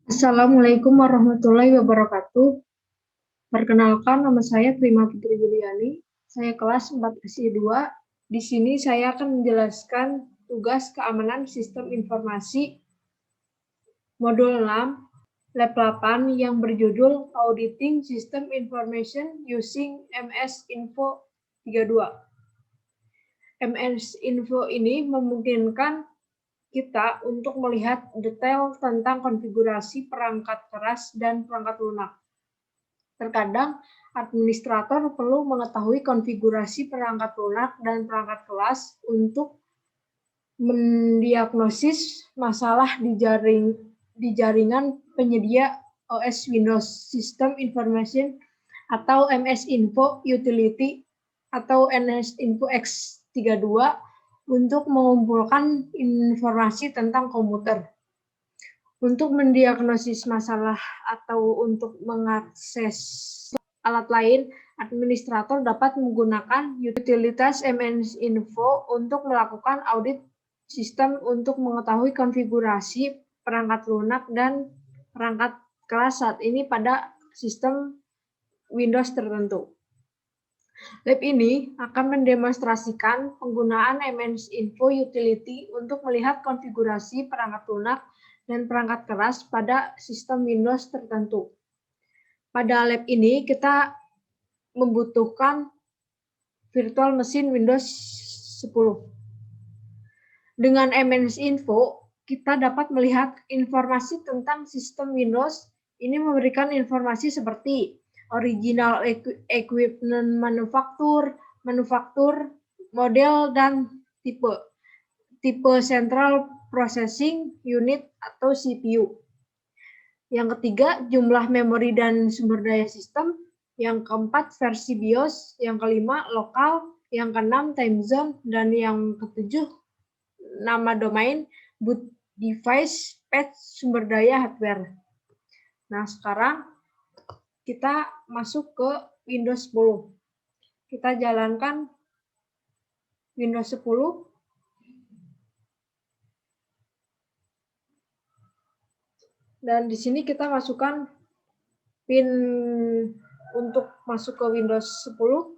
Assalamualaikum warahmatullahi wabarakatuh. Perkenalkan, nama saya Prima Putri Juliani. Saya kelas 4 SI2. Di sini saya akan menjelaskan tugas keamanan sistem informasi modul 6, lab 8 yang berjudul Auditing System Information Using MS Info 32. MS Info ini memungkinkan kita untuk melihat detail tentang konfigurasi perangkat keras dan perangkat lunak. Terkadang, administrator perlu mengetahui konfigurasi perangkat lunak dan perangkat kelas untuk mendiagnosis masalah di jaringan penyedia OS Windows System Information atau MS Info Utility atau NS Info X32 untuk mengumpulkan informasi tentang komputer. Untuk mendiagnosis masalah atau untuk mengakses alat lain, administrator dapat menggunakan utilitas MS Info untuk melakukan audit sistem untuk mengetahui konfigurasi perangkat lunak dan perangkat keras saat ini pada sistem Windows tertentu. Lab ini akan mendemonstrasikan penggunaan MS Info Utility untuk melihat konfigurasi perangkat lunak dan perangkat keras pada sistem Windows tertentu. Pada lab ini kita membutuhkan virtual machine Windows 10. Dengan MS Info, kita dapat melihat informasi tentang sistem Windows. Ini memberikan informasi seperti original equipment manufaktur, model, dan tipe Central Processing Unit atau CPU. Yang ketiga, jumlah memori dan sumber daya sistem. Yang keempat, versi BIOS. Yang kelima, lokal. Yang keenam, time zone. Dan yang ketujuh, nama domain, boot device, patch, sumber daya hardware. Nah, sekarang kita masuk ke Windows 10. Kita jalankan Windows 10. Dan di sini kita masukkan PIN untuk masuk ke Windows 10.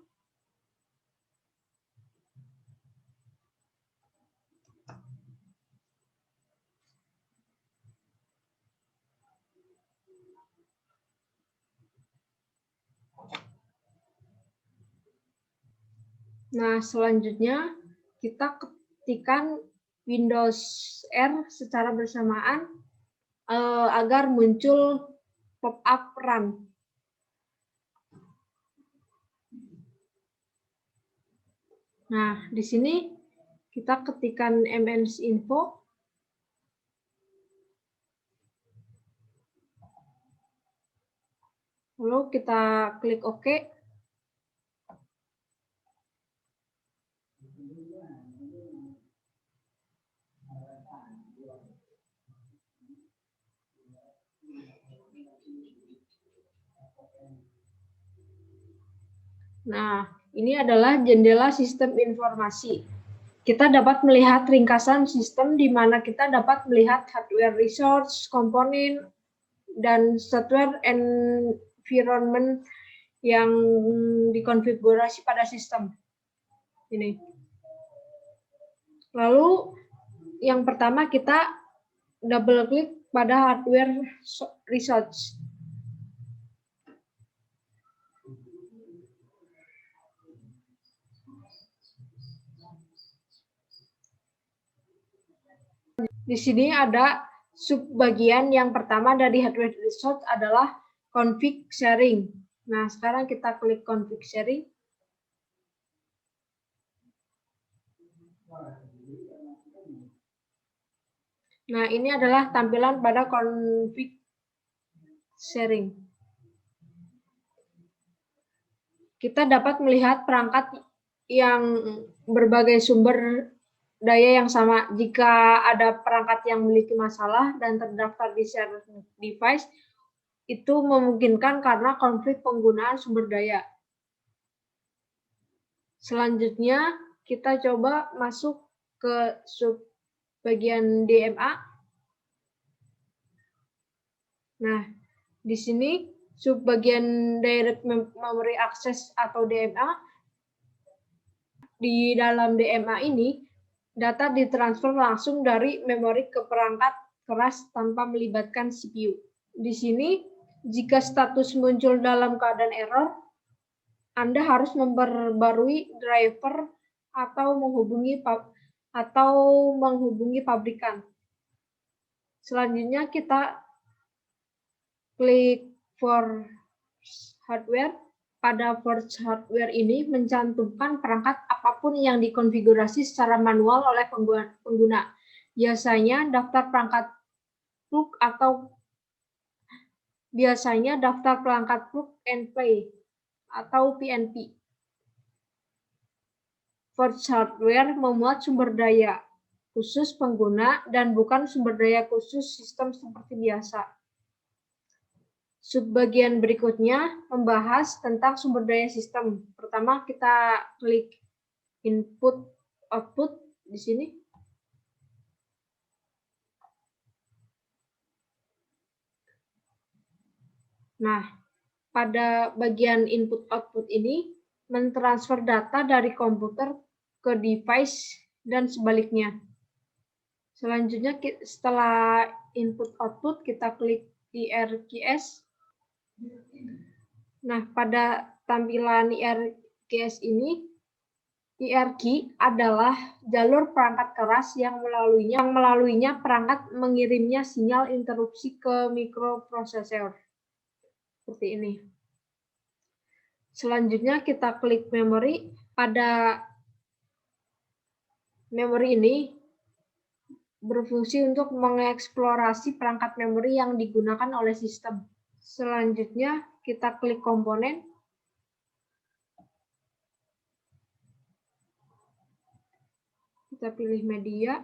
Nah, selanjutnya kita ketikkan Windows R secara bersamaan agar muncul pop-up Run. Nah, di sini kita ketikkan MS Info. Lalu kita klik OK. Nah, ini adalah jendela sistem informasi. Kita dapat melihat ringkasan sistem di mana kita dapat melihat hardware resource, komponen, dan software environment yang dikonfigurasi pada sistem ini. Lalu yang pertama kita double klik pada hardware resource. Di sini ada subbagian yang pertama dari hardware resource adalah config sharing. Nah, sekarang kita klik config sharing. Nah, ini adalah tampilan pada config sharing. Kita dapat melihat perangkat yang berbagai sumber daya yang sama. Jika ada perangkat yang memiliki masalah dan terdaftar di share device, itu memungkinkan karena konflik penggunaan sumber daya. Selanjutnya, kita coba masuk ke subbagian DMA. Nah, di sini subbagian Direct Memory Access atau DMA. Di dalam DMA ini, data ditransfer langsung dari memori ke perangkat keras tanpa melibatkan CPU. Di sini, jika status muncul dalam keadaan error, Anda harus memperbarui driver atau menghubungi pabrikan. Selanjutnya kita klik for hardware. Pada Forge Hardware ini mencantumkan perangkat apapun yang dikonfigurasi secara manual oleh pengguna. Biasanya daftar perangkat plug and play atau PNP. Forge Hardware memuat sumber daya khusus pengguna dan bukan sumber daya khusus sistem seperti biasa. Subbagian berikutnya membahas tentang sumber daya sistem. Pertama kita klik input output di sini. Nah, pada bagian input output ini mentransfer data dari komputer ke device dan sebaliknya. Selanjutnya setelah input output kita klik IRQS. Nah, pada tampilan IRQS ini, IRQ adalah jalur perangkat keras yang melalui perangkat mengirimnya sinyal interupsi ke mikroprosesor. Seperti ini. Selanjutnya kita klik memori. Pada memori ini berfungsi untuk mengeksplorasi perangkat memori yang digunakan oleh sistem. Selanjutnya kita klik komponen. Kita pilih media.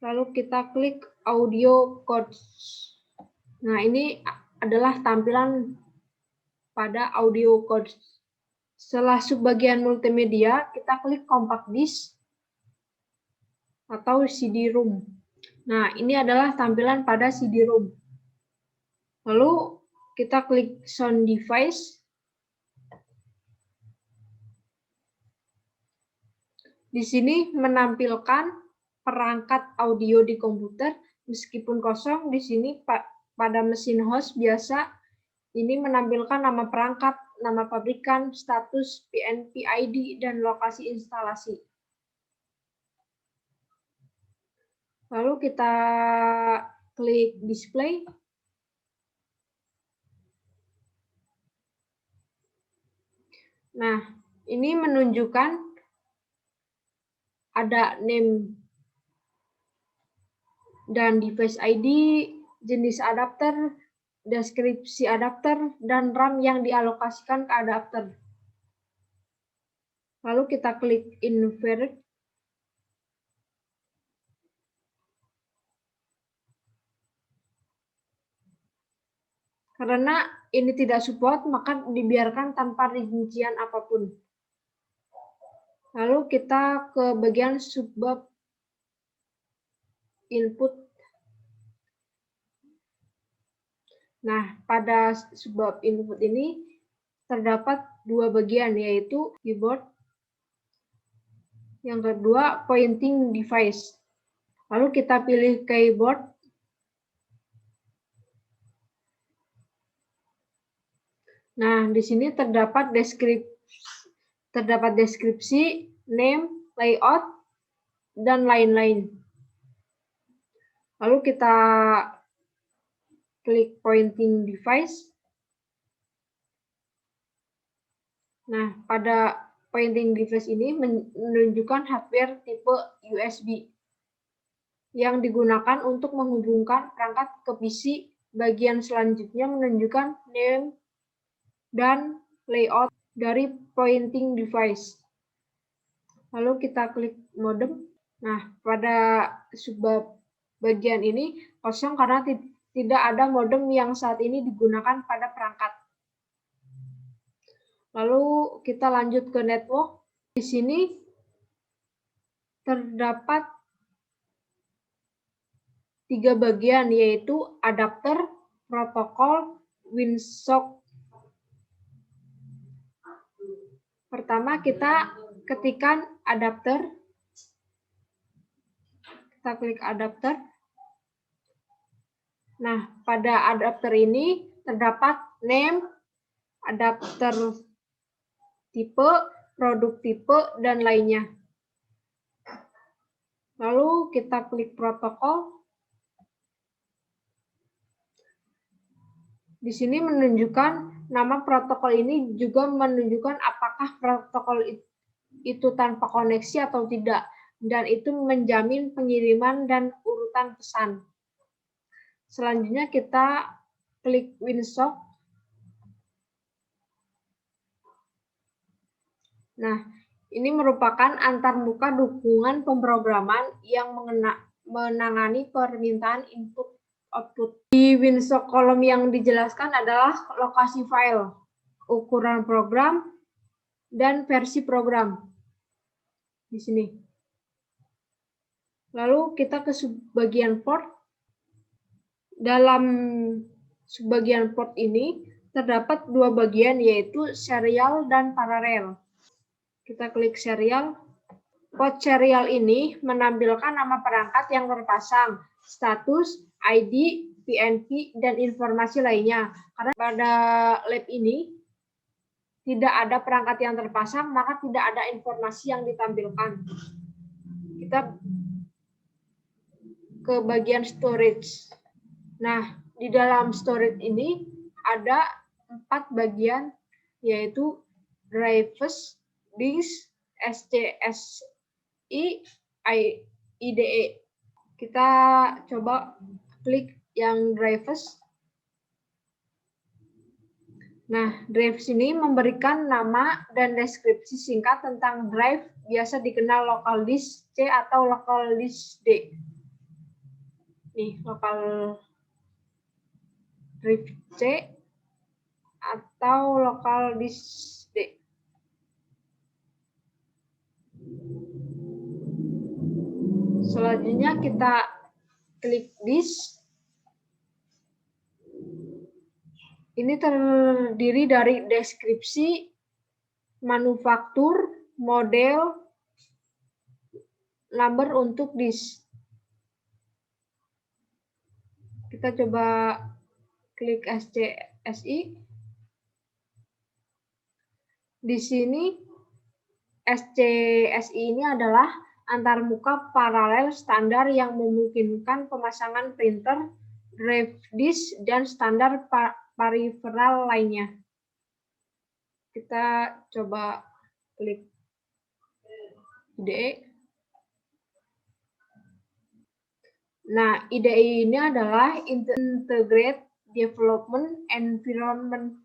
Lalu kita klik audio codes. Nah, ini adalah tampilan pada audio codes. Setelah subbagian multimedia, kita klik compact disc atau CD-ROM. Nah, ini adalah tampilan pada CD-ROM. Lalu kita klik sound device. Di sini menampilkan perangkat audio di komputer, meskipun kosong. Di sini pada mesin host biasa ini menampilkan nama perangkat, nama pabrikan, status, PNP ID, dan lokasi instalasi. Lalu kita klik display. Nah, ini menunjukkan ada name dan device ID, jenis adapter, deskripsi adapter, dan RAM yang dialokasikan ke adapter. Lalu kita klik invert. Karena ini tidak support, maka dibiarkan tanpa rincian apapun. Lalu kita ke bagian subbab input. Nah, pada subbab input ini terdapat dua bagian, yaitu keyboard. Yang kedua, pointing device. Lalu kita pilih keyboard. Nah, di sini terdapat deskripsi, name, layout, dan lain-lain. Lalu kita klik pointing device. Nah, pada pointing device ini menunjukkan hardware tipe USB yang digunakan untuk menghubungkan perangkat ke PC. Bagian selanjutnya menunjukkan name dan layout dari pointing device. Lalu kita klik modem. Nah, pada subbab bagian ini kosong karena tidak ada modem yang saat ini digunakan pada perangkat. Lalu kita lanjut ke network. Di sini terdapat 3 bagian, yaitu adapter, protokol, WinSock. Pertama kita ketikkan adapter. Kita klik adapter. Nah, pada adapter ini terdapat name, adapter tipe, produk tipe, dan lainnya. Lalu kita klik protokol. Di sini menunjukkan nama protokol ini juga menunjukkan apakah protokol itu tanpa koneksi atau tidak, dan itu menjamin pengiriman dan urutan pesan. Selanjutnya kita klik WinSock. Nah, ini merupakan antarmuka dukungan pemrograman yang menangani permintaan input output. Di WinSock kolom yang dijelaskan adalah lokasi file, ukuran program, dan versi program. Di sini. Lalu kita ke subbagian port. Dalam subbagian port ini terdapat 2 bagian, yaitu serial dan paralel. Kita klik serial. Port serial ini menampilkan nama perangkat yang terpasang, status, ID, PNP, dan informasi lainnya. Karena pada lab ini tidak ada perangkat yang terpasang, maka tidak ada informasi yang ditampilkan. Kita ke bagian storage. Nah, di dalam storage ini ada 4 bagian, yaitu drives, disk, SCSI, IDE. Kita coba klik yang drives. Nah, drives ini memberikan nama dan deskripsi singkat tentang drive, biasa dikenal local disk C atau local disk D. Nih, local drive C atau local disk D. Selanjutnya kita klik disk. Ini terdiri dari deskripsi, manufaktur, model, number untuk disk. Kita coba klik SCSI. Di sini SCSI ini adalah antarmuka paralel standar yang memungkinkan pemasangan printer, drive disk, dan standar peripheral lainnya. Kita coba klik IDE. Nah, IDE ini adalah Integrated Development Environment,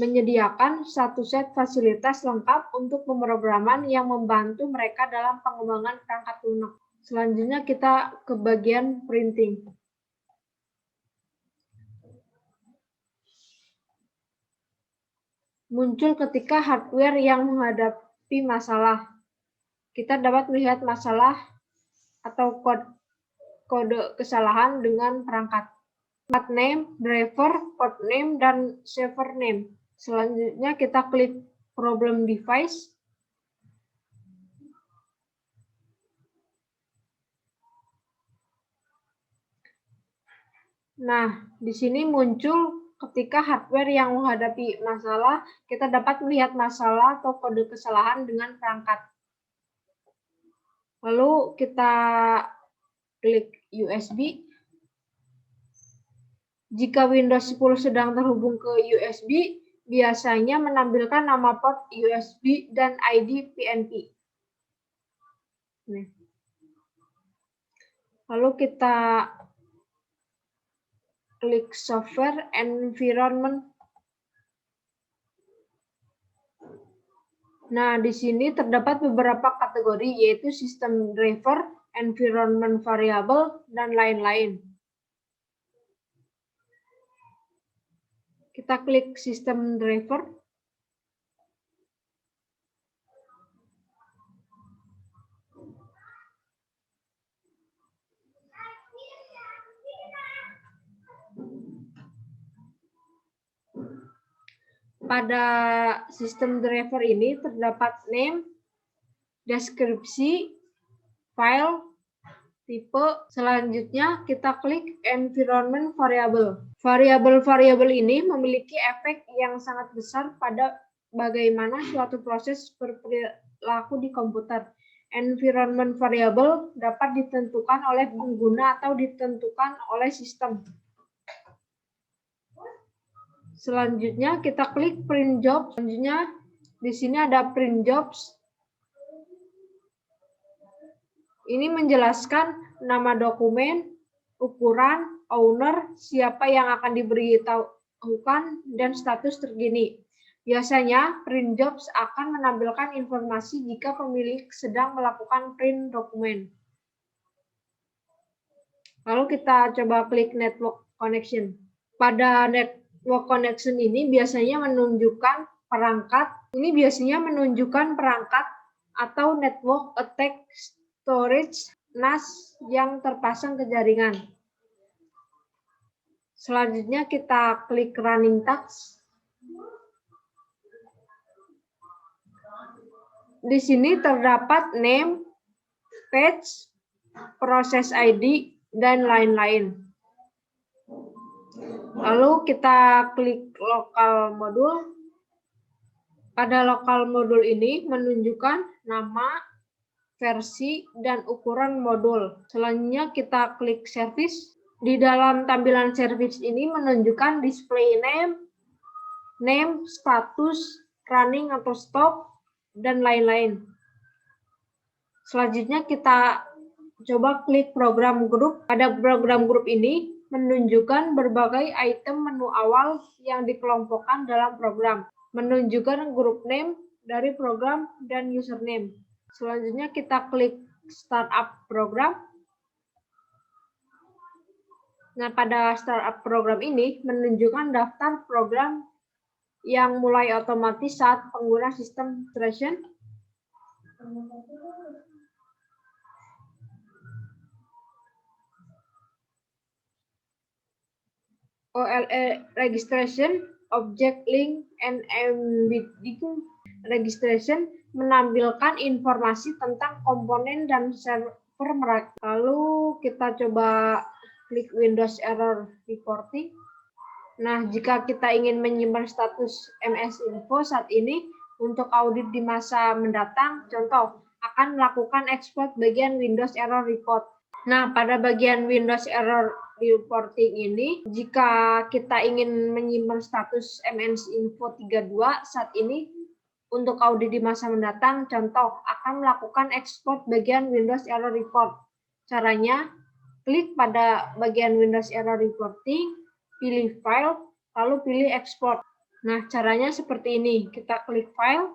menyediakan satu set fasilitas lengkap untuk pemrograman yang membantu mereka dalam pengembangan perangkat lunak. Selanjutnya kita ke bagian printing. Muncul ketika hardware yang menghadapi masalah. Kita dapat melihat masalah atau kode kesalahan dengan perangkat. Part name, driver, port name, dan server name. Selanjutnya kita klik problem device. Nah, di sini muncul ketika hardware yang menghadapi masalah, kita dapat melihat masalah atau kode kesalahan dengan perangkat. Lalu kita klik USB. Jika Windows 10 sedang terhubung ke USB, biasanya menampilkan nama port USB dan ID PNP. Lalu kita klik software environment. Nah, di sini terdapat beberapa kategori, yaitu sistem driver, environment variable, dan lain-lain. Kita klik sistem driver. Pada sistem driver ini terdapat name, deskripsi, file, tipe. Selanjutnya kita klik environment variable. Variabel-variabel ini memiliki efek yang sangat besar pada bagaimana suatu proses berperilaku di komputer. Environment variable dapat ditentukan oleh pengguna atau ditentukan oleh sistem. Selanjutnya kita klik print jobs. Selanjutnya di sini ada print jobs. Ini menjelaskan nama dokumen, ukuran, owner, siapa yang akan diberitahukan, dan status terkini. Biasanya print jobs akan menampilkan informasi jika pemilik sedang melakukan print dokumen. Lalu kita coba klik network connection. Pada network connection ini biasanya menunjukkan perangkat. Ini biasanya menunjukkan perangkat atau network attack storage NAS yang terpasang ke jaringan. Selanjutnya kita klik running task. Di sini terdapat name, page, process ID, dan lain-lain. Lalu kita klik local module. Pada local module ini menunjukkan nama, versi, dan ukuran modul. Selanjutnya kita klik service. Di dalam tampilan service ini menunjukkan display name, status, running atau stop, dan lain-lain. Selanjutnya kita coba klik program group. Pada program group ini menunjukkan berbagai item menu awal yang dikelompokkan dalam program. Menunjukkan group name dari program dan username. Selanjutnya kita klik startup program. Nah, pada startup program ini menunjukkan daftar program yang mulai otomatis saat pengguna sistem Trajan. OLE registration, object link, and embedding registration menampilkan informasi tentang komponen dan server mereka. Lalu kita coba klik Windows Error Reporting. Nah, jika kita ingin menyimpan status MS Info saat ini untuk audit di masa mendatang, contoh, akan melakukan ekspor bagian Windows Error Report. Nah, pada bagian Windows Error Reporting ini, jika kita ingin menyimpan status MS Info 32 saat ini untuk audit di masa mendatang, contoh, akan melakukan ekspor bagian Windows Error Report. Caranya, klik pada bagian Windows Error Reporting, pilih File, lalu pilih Export. Nah, caranya seperti ini. Kita klik File,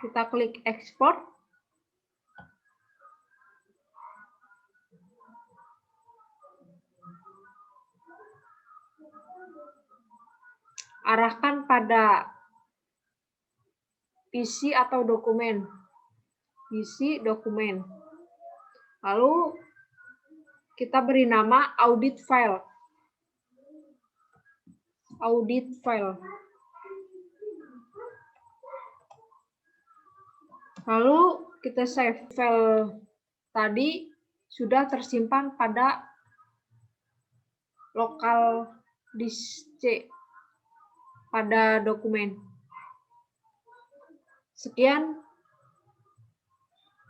kita klik Export. Arahkan pada PC atau dokumen. PC, dokumen. Lalu kita beri nama audit file. Audit file. Lalu kita save file tadi sudah tersimpan pada lokal disk C pada dokumen. Sekian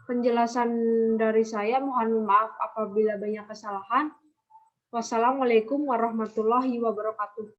penjelasan dari saya. Mohon maaf apabila banyak kesalahan. Wassalamualaikum warahmatullahi wabarakatuh.